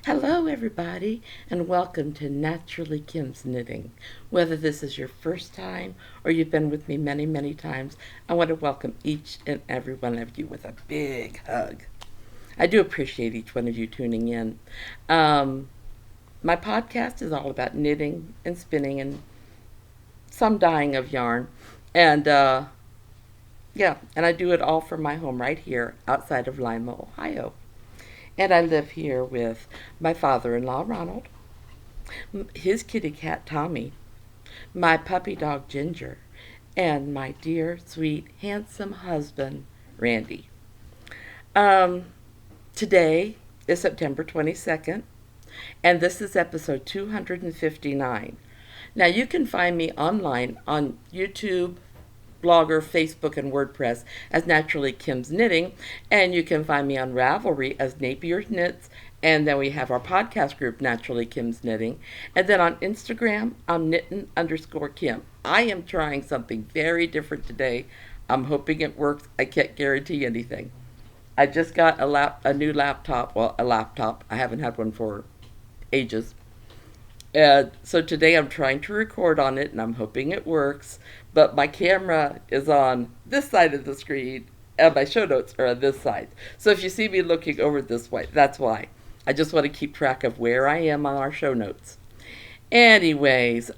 Hello, everybody, and welcome to Naturally Kim's Knitting. Whether this is your first time or you've been with me many, many times, I want to welcome each and every one of you with a big hug. I do appreciate each one of you tuning in. Um, my podcast is all about knitting and spinning and some dyeing of yarn. And and I do it all from my home right here outside of Lima, Ohio. And I live here with my father in law, Ronald, his kitty cat, Tommy, my puppy dog, Ginger, and my dear, sweet, handsome husband, Randy. Um, Today is September 22nd, and this is episode 259. Now, you can find me online on YouTube, Blogger, Facebook, and WordPress as Naturally Kim's Knitting, and you can find me on Ravelry as NapiersKnits, and then we have our podcast group, Naturally Kim's Knitting, and then on Instagram, I'm knitting_Kim. I am trying something very different today. I'm hoping it works. I can't guarantee anything. I just got a new laptop. Well, a laptop. I haven't had one for ages. And so today I'm trying to record on it and I'm hoping it works. But my camera is on this side of the screen and my show notes are on this side. So if you see me looking over this way, that's why. I just want to keep track of where I am on our show notes. Anyways,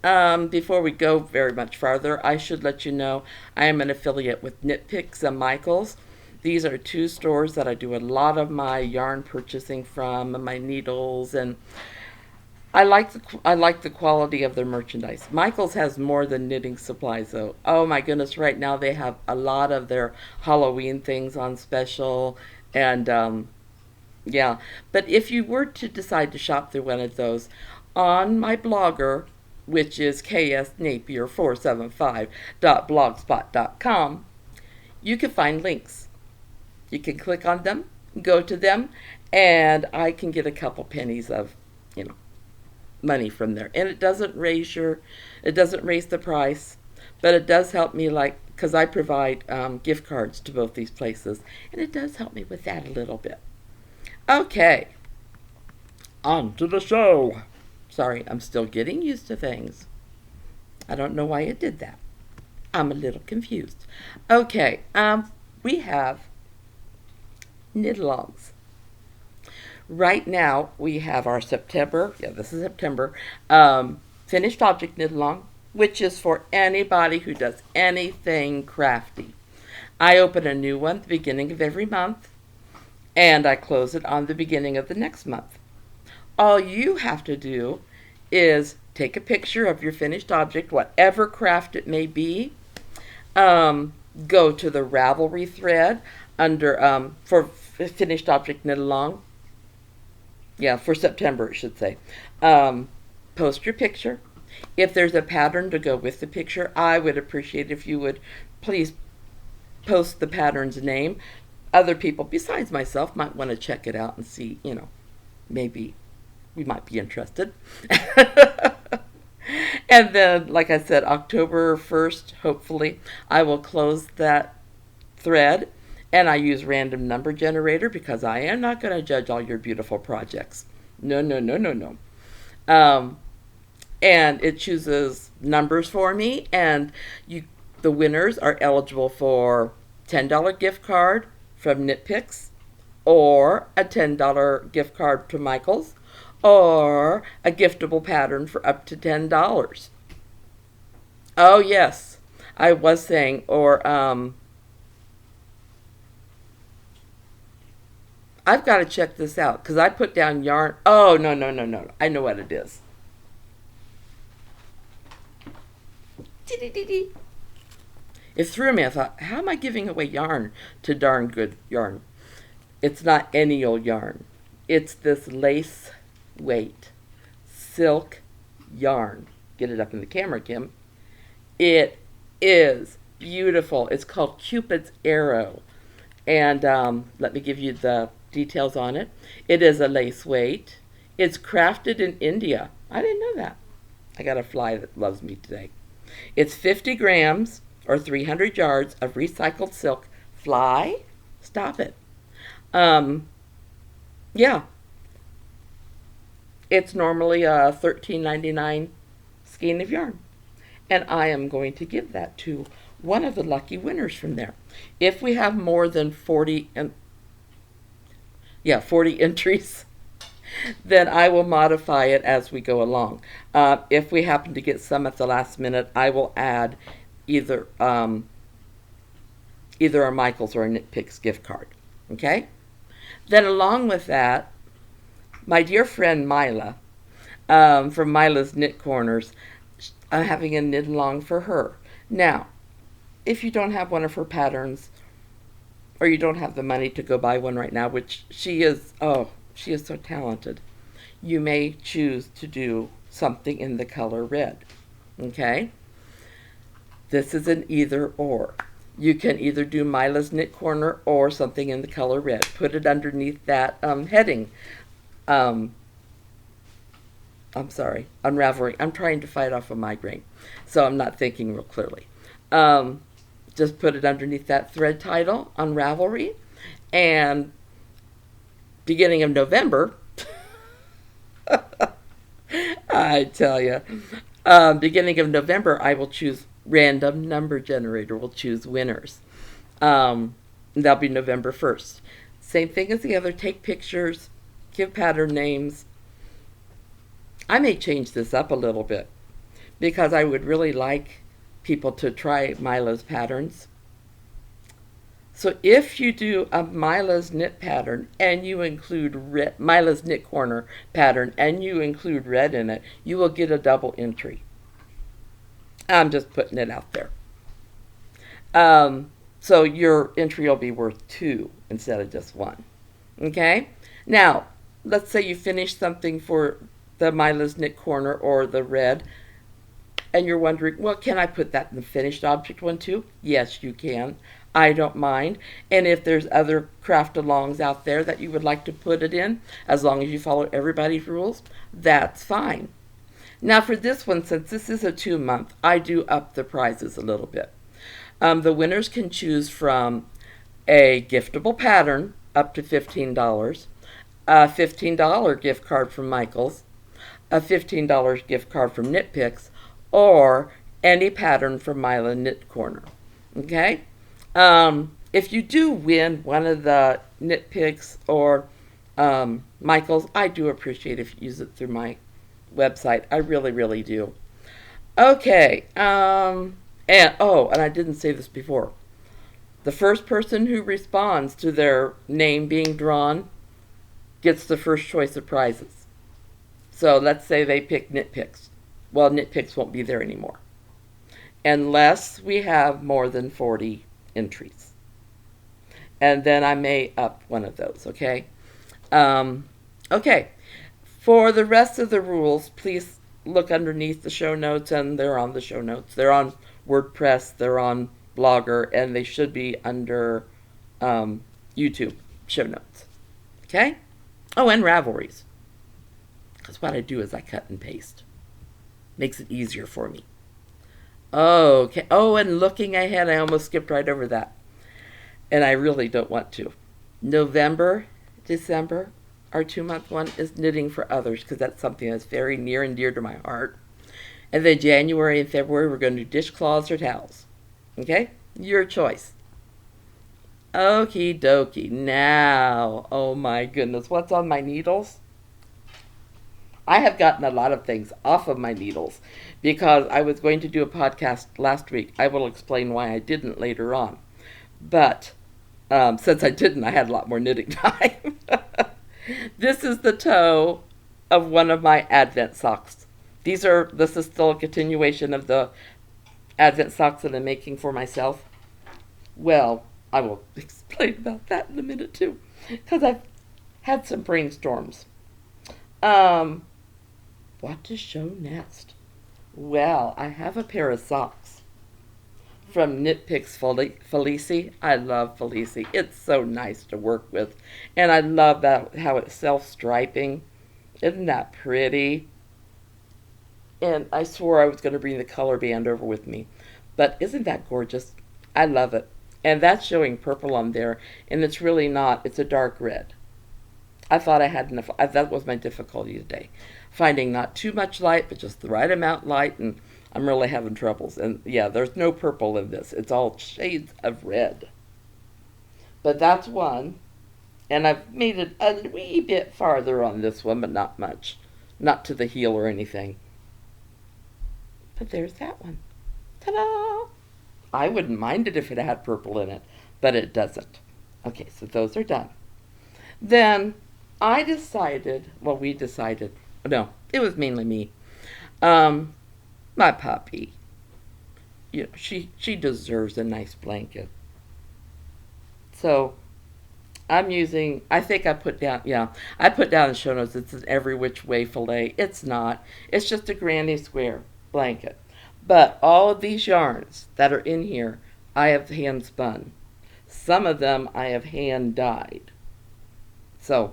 before we go very much farther, I should let you know I am an affiliate with Knitpicks and Michaels. These are two stores that I do a lot of my yarn purchasing from, and my needles, and I like the quality of their merchandise. Michaels has more than knitting supplies though. Oh my goodness, right now they have a lot of their Halloween things on special and yeah. But if you were to decide to shop through one of those on my blogger, which is ksnapier475.blogspot.com, you can find links. You can click on them, go to them, and I can get a couple pennies of, you know, money from there. And it doesn't raise the price, but it does help me, like, because I provide gift cards to both these places, and it does help me with that a little bit. Okay, on to the show. Sorry, I'm still getting used to things. I don't know why it did that. I'm a little confused. Okay, we have knit alongs. Right now, we have our September, this is September, finished object knit along, which is for anybody who does anything crafty. I open a new one at the beginning of every month, and I close it on the beginning of the next month. All you have to do is take a picture of your finished object, whatever craft it may be, go to the Ravelry thread under for finished object knit along, for September, it should say. Post your picture. If there's a pattern to go with the picture, I would appreciate if you would please post the pattern's name. Other people besides myself might want to check it out and see, maybe we might be interested. And then, like I said, October 1st, hopefully, I will close that thread. And I use random number generator because I am not going to judge all your beautiful projects. No, no, no, no, no. And it chooses numbers for me, and the winners are eligible for $10 gift card from Knitpicks, or a $10 gift card to Michaels, or a giftable pattern for up to $10. Oh yes, I was saying, or I've got to check this out because I put down yarn. Oh, no, no, no, no. I know what it is. It threw me. I thought, how am I giving away yarn to darn good yarn? It's not any old yarn. It's this lace weight silk yarn. Get it up in the camera, Kim. It is beautiful. It's called Cupid's Arrow. And let me give you the details on it. It is a lace weight. It's crafted in India. I didn't know that. I got a fly that loves me today. It's 50 grams or 300 yards of recycled silk. Fly? Stop it. Yeah. It's normally a $13.99 skein of yarn. And I am going to give that to one of the lucky winners from there. If we have more than 40 entries, then I will modify it as we go along. If we happen to get some at the last minute, I will add either either a Michaels or a Knit Picks gift card. Okay? Then along with that, my dear friend Myla from Myla's Knit Corners, I'm having a knit along for her. Now, if you don't have one of her patterns, or you don't have the money to go buy one right now, which she is so talented, you may choose to do something in the color red. Okay? This is an either or. You can either do Myla's Knit Corner or something in the color red. Put it underneath that heading. I'm sorry, on Ravelry. I'm trying to fight off a migraine, so I'm not thinking real clearly. Just put it underneath that thread title on Ravelry, and beginning of November, I tell you, beginning of November, I will choose random number generator. We'll choose winners. That'll be November 1st. Same thing as the other. Take pictures, give pattern names. I may change this up a little bit because I would really like people to try Myla's patterns. So if you do a Myla's knit pattern and you include red, Myla's Knit Corner pattern, and you include red in it, you will get a double entry. I'm just putting it out there. So your entry will be worth 2 instead of just 1. Okay? Now, let's say you finish something for the Myla's Knit Corner or the red, and you're wondering, well, can I put that in the finished object one too? Yes, you can. I don't mind. And if there's other craft-alongs out there that you would like to put it in, as long as you follow everybody's rules, that's fine. Now for this one, since this is a 2-month, I do up the prizes a little bit. The winners can choose from a giftable pattern up to $15, a $15 gift card from Michaels, a $15 gift card from Knit Picks, or any pattern from Myla Knit Corner. Okay? If you do win one of the Knit Picks or Michaels, I do appreciate if you use it through my website. I really, really do. Okay. And I didn't say this before. The first person who responds to their name being drawn gets the first choice of prizes. So let's say they pick Knit Picks. Well, Knit Picks won't be there anymore unless we have more than 40 entries. And then I may up one of those, okay? Okay. For the rest of the rules, please look underneath the show notes, and they're on the show notes. They're on WordPress, they're on Blogger, and they should be under YouTube show notes. Okay? Oh, and Ravelry's. Because what I do is I cut and paste. Makes it easier for me. Okay. Oh, and looking ahead, I almost skipped right over that. And I really don't want to. November, December, our 2-month one is knitting for others, because that's something that's very near and dear to my heart. And then January and February, we're going to do dishcloths or towels. Okay? Your choice. Okie dokie. Now, oh my goodness, what's on my needles? I have gotten a lot of things off of my needles because I was going to do a podcast last week. I will explain why I didn't later on. But since I didn't, I had a lot more knitting time. This is the toe of one of my Advent socks. This is still a continuation of the Advent socks that I'm making for myself. Well, I will explain about that in a minute too, because I've had some brainstorms. What to show next? Well, I have a pair of socks from Knit Picks Felici. I love Felici. It's so nice to work with. And I love that how it's self-striping. Isn't that pretty? And I swore I was going to bring the color band over with me. But isn't that gorgeous? I love it. And that's showing purple on there. And it's really not. It's a dark red. I thought I had enough. That was my difficulty today. Finding not too much light, but just the right amount light, and I'm really having troubles. And yeah, there's no purple in this. It's all shades of red. But that's one. And I've made it a wee bit farther on this one, but not much. Not to the heel or anything. But there's that one. Ta-da! I wouldn't mind it if it had purple in it, but it doesn't. Okay, so those are done. Then I decided, well, we decided, no, it was mainly me. My puppy, you know, she deserves a nice blanket. So I'm using, I think I put down, yeah, I put down in the show notes, it's an every which way fillet. It's not. It's just a granny square blanket. But all of these yarns that are in here, I have hand spun. Some of them I have hand dyed. So,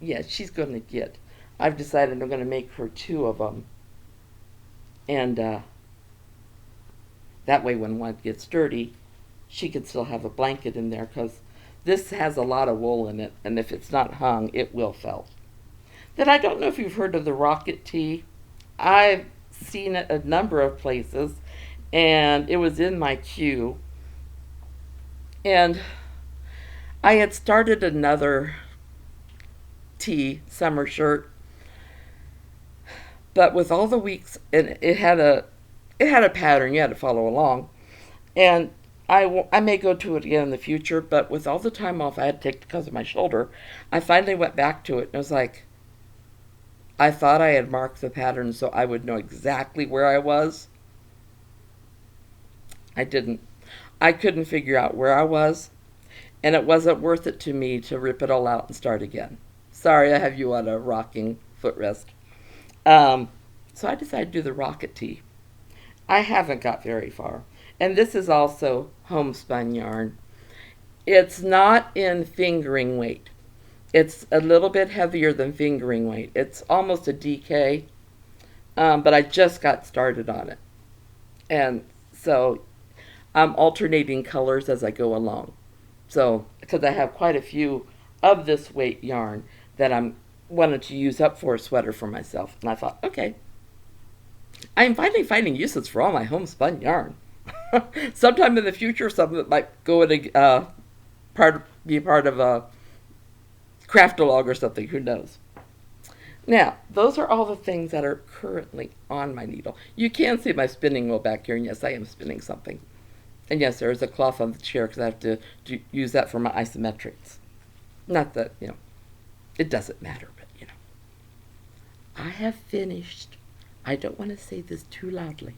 yeah, she's going to get, I've decided I'm going to make her 2 of them. And that way when one gets dirty, she can still have a blanket in there, because this has a lot of wool in it, and if it's not hung, it will felt. Then I don't know if you've heard of the rocket tee. I've seen it a number of places, and it was in my queue. And I had started another tee summer shirt, but with all the weeks, and it had a pattern, you had to follow along, and I may go to it again in the future, but with all the time off I had to take because of my shoulder, I finally went back to it, and it was like, I thought I had marked the pattern so I would know exactly where I was. I didn't. I couldn't figure out where I was, and it wasn't worth it to me to rip it all out and start again. Sorry, I have you on a rocking footrest. So I decided to do the rocket tee. I haven't got very far. And this is also homespun yarn. It's not in fingering weight. It's a little bit heavier than fingering weight. It's almost a DK, but I just got started on it. And so I'm alternating colors as I go along. So, because I have quite a few of this weight yarn that I'm wanted to use up for a sweater for myself. And I thought, okay, I'm finally finding uses for all my homespun yarn. Sometime in the future, some of it might go in a be part of a craft-a-log or something. Who knows? Now, those are all the things that are currently on my needle. You can see my spinning wheel back here, and yes, I am spinning something. And yes, there is a cloth on the chair because I have to use that for my isometrics. Not that, it doesn't matter, but, I have finished. I don't want to say this too loudly.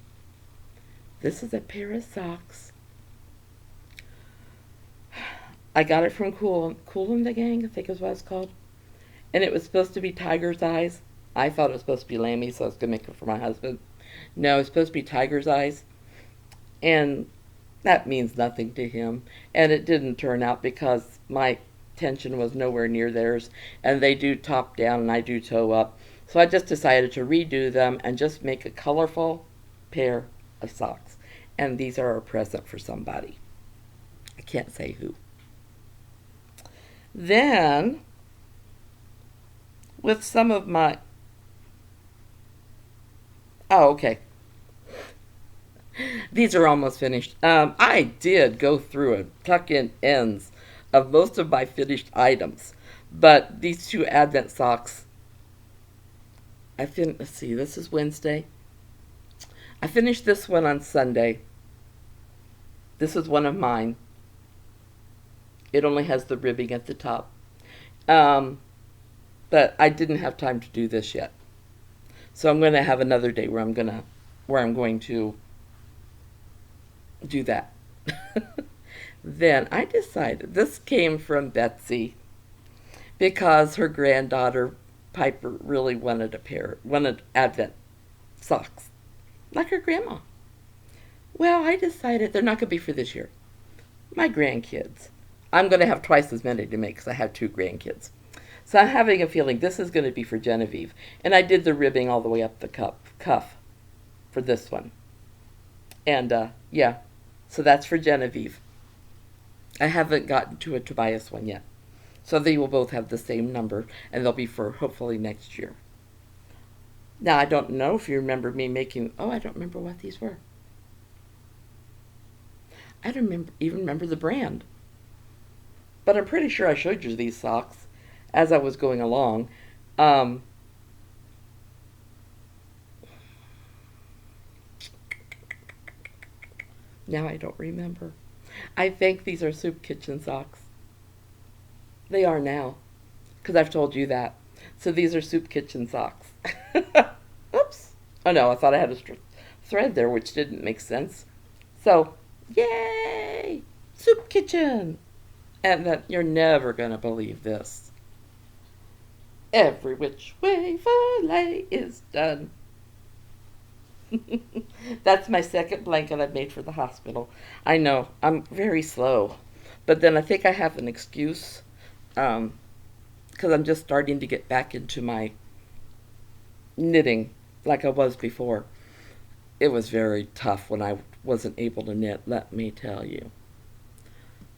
This is a pair of socks. I got it from Cool and the Gang, I think is what it's called. And it was supposed to be tiger's eyes. I thought it was supposed to be lammy, so I was going to make it for my husband. No, it's supposed to be tiger's eyes. And that means nothing to him. And it didn't turn out because my tension was nowhere near theirs. And they do top down and I do toe up. So I just decided to redo them and just make a colorful pair of socks. And these are a present for somebody. I can't say who. Then, with some of my... Oh, okay. These are almost finished. I did go through and tuck in ends of most of my finished items. But these 2 Advent socks, let's see, this is Wednesday. I finished this one on Sunday. This is one of mine. It only has the ribbing at the top. But I didn't have time to do this yet. So I'm going to have another day where I'm going to do that. Then I decided, this came from Betsy because her granddaughter Piper really wanted Advent socks like her grandma. Well, I decided they're not going to be for this year. My grandkids. I'm going to have twice as many to make because I have 2 grandkids. So I'm having a feeling this is going to be for Genevieve. And I did the ribbing all the way up the cuff for this one. And, yeah, so that's for Genevieve. I haven't gotten to a Tobias one yet. So they will both have the same number, and they'll be for hopefully next year. Now, I don't know if you remember me making, I don't remember what these were. I don't even remember the brand. But I'm pretty sure I showed you these socks as I was going along. Um, Now I don't remember. I think these are Soup Kitchen socks. They are now, because I've told you that. So these are Soup Kitchen socks. Oops. Oh no, I thought I had a thread there, which didn't make sense. So, yay! Soup Kitchen! And then you're never going to believe this. Every which way fillet is done. That's my second blanket I've made for the hospital. I know, I'm very slow. But then I think I have an excuse because I'm just starting to get back into my knitting like I was before. It was very tough when I wasn't able to knit, let me tell you.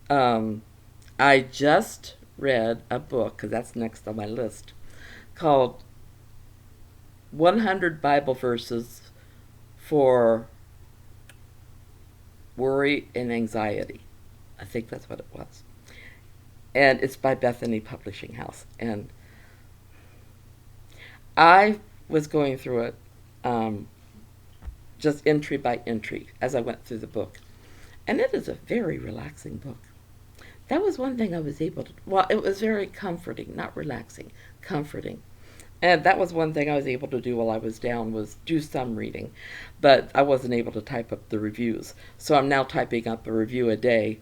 I just read a book, because that's next on my list, called 100 Bible Verses for Worry and Anxiety. I think that's what it was. And it's by Bethany Publishing House. And I was going through it just entry by entry as I went through the book. And it is a very relaxing book. That was one thing I was able to, well, it was very comforting, not relaxing, comforting. And that was one thing I was able to do while I was down, was do some reading. But I wasn't able to type up the reviews. So I'm now typing up a review a day,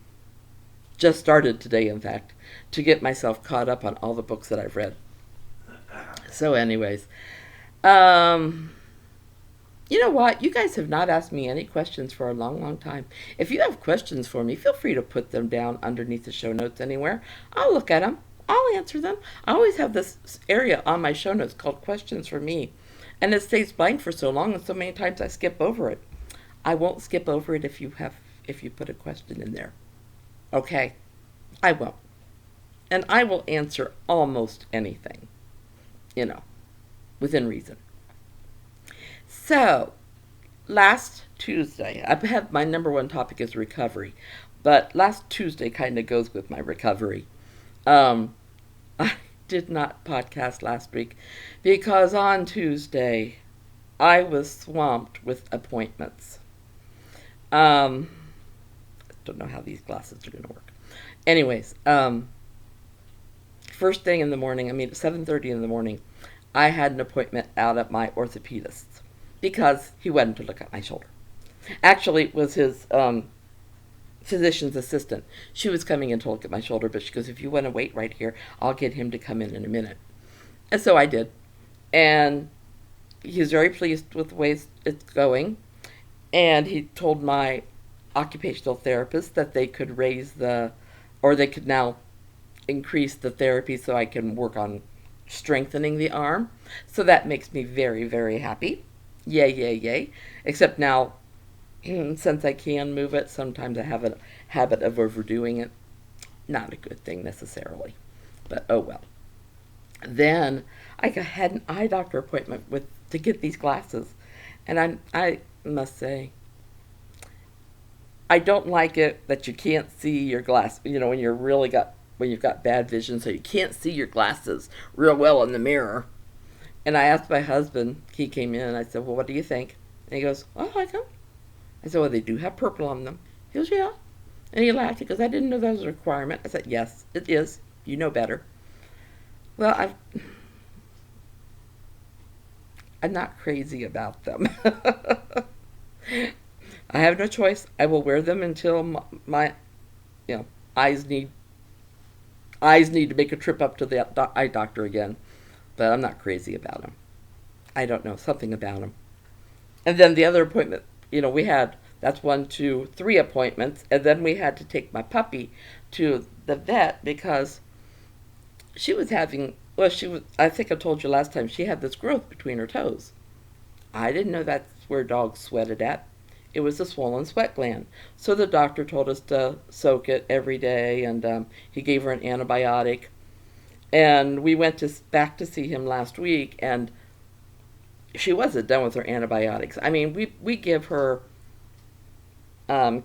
just started today in fact, to get myself caught up on all the books that I've read. So anyways, you know what? You guys have not asked me any questions for a long, long time. If you have questions for me, feel free to put them down underneath the show notes anywhere. I'll look at them. I'll answer them. I always have this area on my show notes called Questions for Me. And it stays blank for so long and so many times I skip over it. I won't skip over it if you put a question in there. Okay? I won't. And I will answer almost anything, within reason. So, last Tuesday, I have my number one topic is recovery, but last Tuesday kind of goes with my recovery. I did not podcast last week because on Tuesday I was swamped with appointments. I don't know how these glasses are going to work. Anyways, first thing in the morning, at 7:30 in the morning, I had an appointment out at my orthopedist's because he wanted to look at my shoulder. Actually, it was his physician's assistant. She was coming in to look at my shoulder, but she goes, if you want to wait right here, I'll get him to come in a minute. And so I did. And he's very pleased with the way it's going. And he told my occupational therapist that they could they could now increase the therapy so I can work on strengthening the arm. So that makes me very, very happy. Yay, yay, yay. Except now, since I can move it, sometimes I have a habit of overdoing it. Not a good thing necessarily, but oh well. Then I had an eye doctor appointment to get these glasses. And I must say, I don't like it that you can't see your glass, when you've got bad vision, so you can't see your glasses real well in the mirror. And I asked my husband, he came in, and I said, well, what do you think? And he goes, oh, I like them. I said, well, they do have purple on them. He goes, yeah. And he laughed. He goes, I didn't know that was a requirement. I said, yes, it is. You know better. Well, I'm not crazy about them. I have no choice. I will wear them until my eyes need to make a trip up to the eye doctor again. But I'm not crazy about them. I don't know, something about them. And then the other appointment, that's 1, 2, 3 appointments. And then we had to take my puppy to the vet because she was having, I think I told you last time, she had this growth between her toes. I didn't know that's where dogs sweated at. It was a swollen sweat gland. So the doctor told us to soak it every day, and he gave her an antibiotic. And we went back to see him last week, and she wasn't done with her antibiotics. I mean, we give her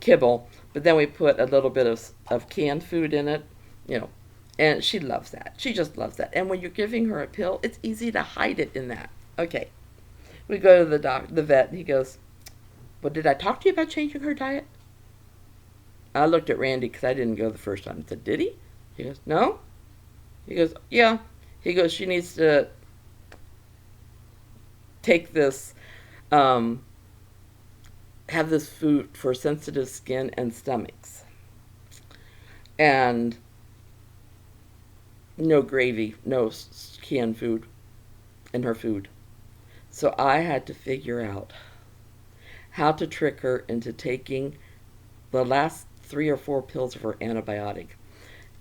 kibble, but then we put a little bit of canned food in it, you know, and she loves that. She just loves that. And when you're giving her a pill, it's easy to hide it in that. Okay, we go to the vet, and he goes, "Well, did I talk to you about changing her diet?" I looked at Randy because I didn't go the first time. I said, "Did he?" He goes, "No." He goes, "Yeah." He goes, "She needs to take this, have this food for sensitive skin and stomachs. And no gravy, no canned food in her food." So I had to figure out how to trick her into taking the last 3 or 4 pills of her antibiotic.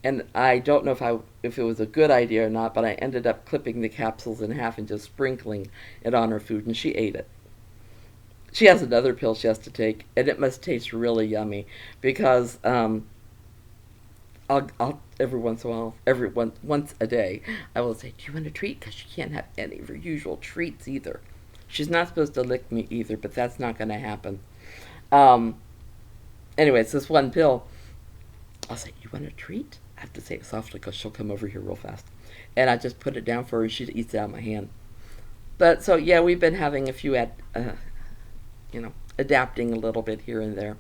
And I don't know if it was a good idea or not, but I ended up clipping the capsules in half and just sprinkling it on her food, and she ate it. She has another pill she has to take, and it must taste really yummy because I'll every once in a while, once a day, I will say, "Do you want a treat?" Because she can't have any of her usual treats either. She's not supposed to lick me either, but that's not going to happen. Um, anyway, it's this one pill. I'll say, "You want a treat?" I have to say it softly because she'll come over here real fast. And I just put it down for her, and she eats it out of my hand. But so, yeah, we've been having a few, adapting a little bit here and there.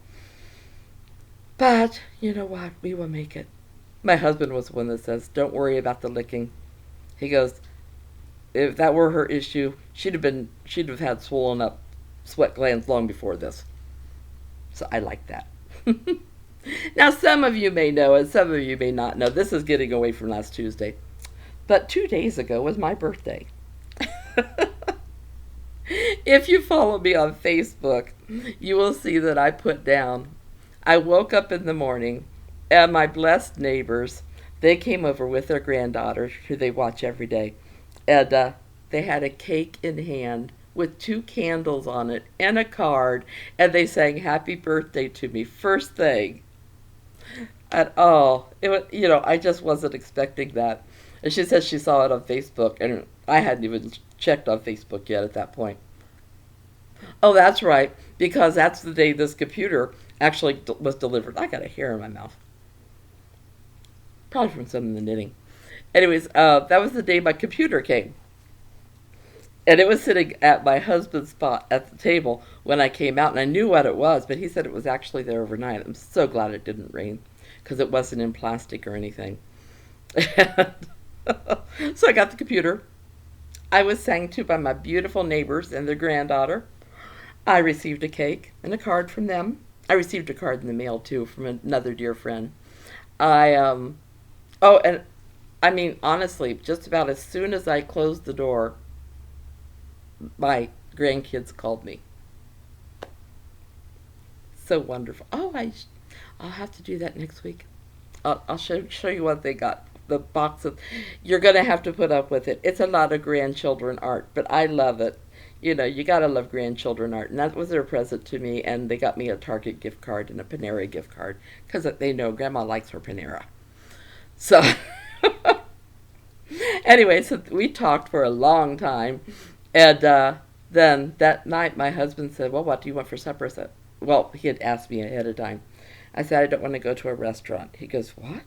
But you know what? We will make it. My husband was the one that says, "Don't worry about the licking." He goes, "If that were her issue, she'd have had swollen up sweat glands long before this." So I like that. Now, some of you may know and some of you may not know. This is getting away from last Tuesday. But 2 days ago was my birthday. If you follow me on Facebook, you will see that I put down, I woke up in the morning and my blessed neighbors, they came over with their granddaughter, who they watch every day, and they had a cake in hand with 2 candles on it and a card, and they sang "Happy Birthday" to me first thing. And oh, it was, I just wasn't expecting that. And she says she saw it on Facebook, and I hadn't even checked on Facebook yet at that point. Oh, that's right, because that's the day this computer actually was delivered. I got a hair in my mouth. Probably from some of the knitting. Anyways, that was the day my computer came. And it was sitting at my husband's spot at the table when I came out, and I knew what it was, but he said it was actually there overnight. I'm so glad it didn't rain, because it wasn't in plastic or anything. So I got the computer. I was sang to by my beautiful neighbors and their granddaughter. I received a cake and a card from them. I received a card in the mail, too, from another dear friend. Oh, and I mean, honestly, just about as soon as I closed the door, my grandkids called me. So wonderful. Oh, I'll have to do that next week. I'll show you what they got. The box of, you're going to have to put up with it. It's a lot of grandchildren art, but I love it. You got to love grandchildren art. And that was their present to me, and they got me a Target gift card and a Panera gift card because they know Grandma likes her Panera. So, anyway, so we talked for a long time, and then that night my husband said, "Well, what do you want for supper?" I said, well, he had asked me ahead of time. I said, "I don't want to go to a restaurant." He goes, "What?"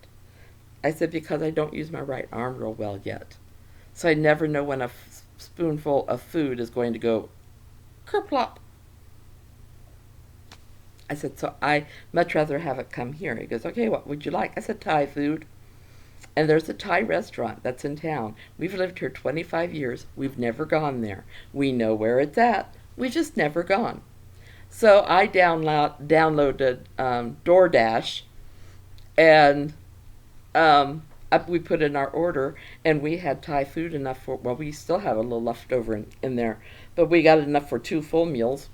I said, "Because I don't use my right arm real well yet. So I never know when a spoonful of food is going to go kerplop." I said, "So I much rather have it come here." He goes, "Okay, what would you like?" I said, "Thai food." And there's a Thai restaurant that's in town. We've lived here 25 years. We've never gone there. We know where it's at. We've just never gone. So I downloaded DoorDash, and we put in our order, and we had Thai food enough for, well, we still have a little left over in there, but we got enough for 2 full meals.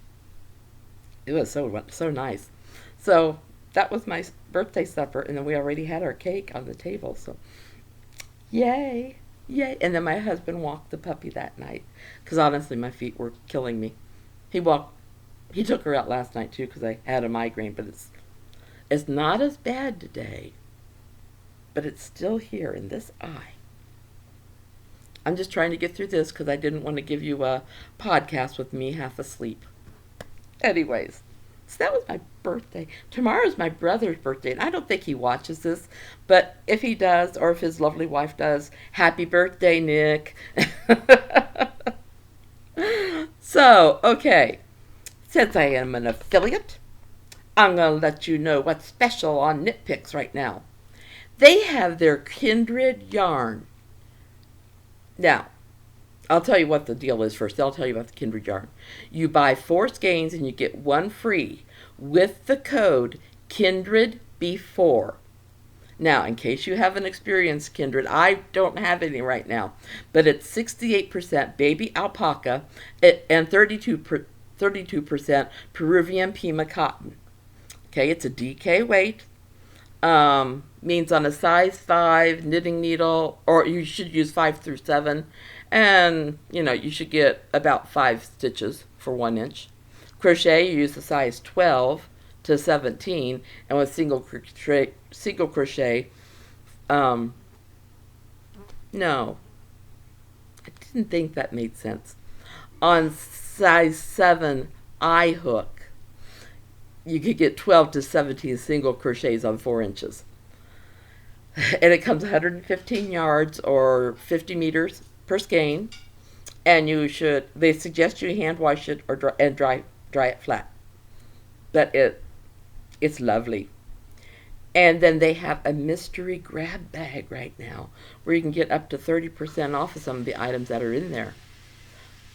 It was so nice. So that was my birthday supper, and then we already had our cake on the table, so yay, yay. And then my husband walked the puppy that night, because honestly my feet were killing me. He took her out last night too, because I had a migraine, but it's not as bad today, but it's still here in this eye. I'm just trying to get through this because I didn't want to give you a podcast with me half asleep. Anyways, so that was my birthday. Tomorrow's my brother's birthday, and I don't think he watches this, but if he does, or if his lovely wife does, happy birthday, Nick. So, okay, since I am an affiliate, I'm going to let you know what's special on Knit Picks right now. They have their Kindred yarn. Now, I'll tell you what the deal is first. I'll tell you about the Kindred yarn. You buy 4 skeins and you get 1 free with the code KindredB4. Now, in case you haven't experienced Kindred, I don't have any right now, but it's 68% baby alpaca and 32% Peruvian Pima cotton. Okay, it's a DK weight. Means on a size 5 knitting needle, or you should use 5 through 7, and you should get about 5 stitches for 1 inch. Crochet, you use a size 12 to 17, and with single crochet, no, I didn't think that made sense. On size 7 eye hook, you could get 12 to 17 single crochets on 4 inches. And it comes 115 yards or 50 meters per skein. And they suggest you hand wash it or dry it flat. But it's lovely. And then they have a mystery grab bag right now where you can get up to 30% off of some of the items that are in there.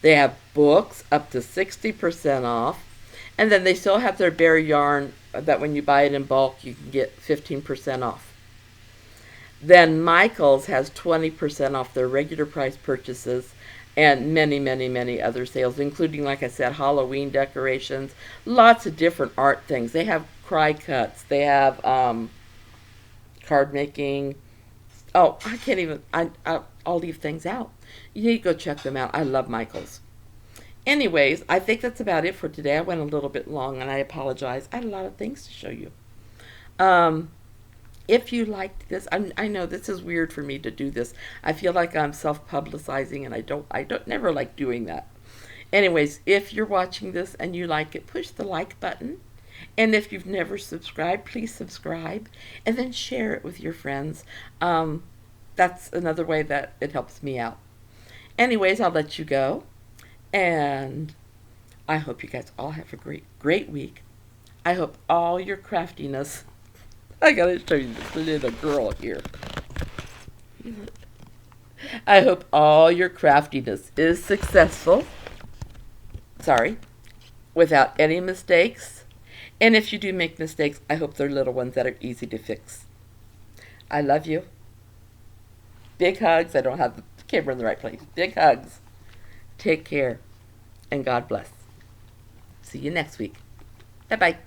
They have books up to 60% off. And then they still have their bare yarn that when you buy it in bulk, you can get 15% off. Then Michael's has 20% off their regular price purchases and many, many, many other sales, including, like I said, Halloween decorations, lots of different art things. They have cry cuts. They have card making. Oh, I can't even, I'll leave things out. You need to go check them out. I love Michael's. Anyways, I think that's about it for today. I went a little bit long, and I apologize. I had a lot of things to show you. If you liked this, I know this is weird for me to do this. I feel like I'm self-publicizing, and I don't never like doing that. Anyways, if you're watching this and you like it, push the like button. And if you've never subscribed, please subscribe, and then share it with your friends. That's another way that it helps me out. Anyways, I'll let you go. And I hope you guys all have a great week. I hope all your craftiness. I gotta show you this little girl here. I hope all your craftiness is successful. Sorry. Without any mistakes. And if you do make mistakes, I hope they're little ones that are easy to fix. I love you. Big hugs. I don't have the camera in the right place. Big hugs. Take care, and God bless. See you next week. Bye-bye.